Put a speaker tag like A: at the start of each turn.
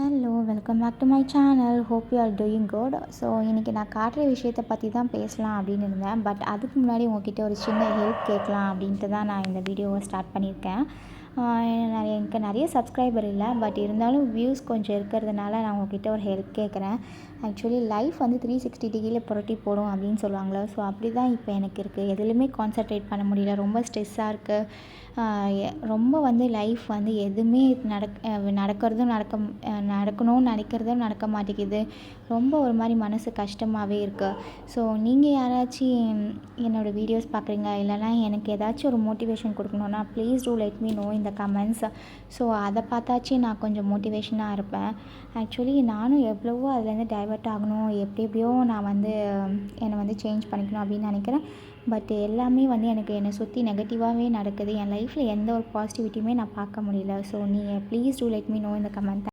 A: Hello welcome back to my channel. Hope you are doing good. So இன்றைக்கி நான் காட்டுற விஷயத்தை பற்றி தான் பேசலாம் அப்படின்னு இருந்தேன். பட் அதுக்கு முன்னாடி உங்ககிட்ட ஒரு சின்ன ஹெல்ப் கேட்கலாம் அப்படின்ட்டு தான் நான் இந்த வீடியோவை ஸ்டார்ட் பண்ணியிருக்கேன். எனக்கு நிறைய சப்ஸ்கிரைபர் இல்லை, பட் இருந்தாலும் வியூஸ் கொஞ்சம் இருக்கிறதுனால நான் உங்ககிட்ட ஒரு ஹெல்ப் கேட்குறேன். ஆக்சுவலி லைஃப் வந்து 360 டிகிரியில் புரட்டி போடும் அப்படின்னு சொல்லுவாங்களே, ஸோ அப்படி தான் இப்போ எனக்கு இருக்குது. எதுலேயுமே கான்சன்ட்ரேட் பண்ண முடியல, ரொம்ப ஸ்ட்ரெஸ்ஸாக இருக்குது. ரொம்ப வந்து லைஃப் வந்து எதுவுமே நடக்கிறதும் நடக்கணும்னு நினைக்கிறதும் நடக்க மாட்டேங்குது. ரொம்ப ஒரு மாதிரி மனசு கஷ்டமாகவே இருக்குது. ஸோ நீங்கள் யாராச்சும் என்னோடய வீடியோஸ் பார்க்குறீங்க, இல்லைனா எனக்கு ஏதாச்சும் ஒரு மோட்டிவேஷன் கொடுக்கணுன்னா please do let me know இந்த கமெண்ட்ஸ். ஸோ அதை பார்த்தாச்சும் நான் கொஞ்சம் மோட்டிவேஷனாக இருப்பேன். ஆக்சுவலி நானும் எவ்வளவோ அதுலேருந்து டைவர்ட் ஆகணும், எப்படியோ நான் வந்து என்னை வந்து சேஞ்ச் பண்ணிக்கணும் அப்படின்னு நினைக்கிறேன். பட் எல்லாமே வந்து என்னை சுற்றி நெகட்டிவாகவே நடக்குது. என் லைஃப்பில் எந்த ஒரு பாசிட்டிவிட்டியுமே நான் பார்க்க முடியல. ஸோ நீங்கள் please do let me know இந்த கமெண்ட்.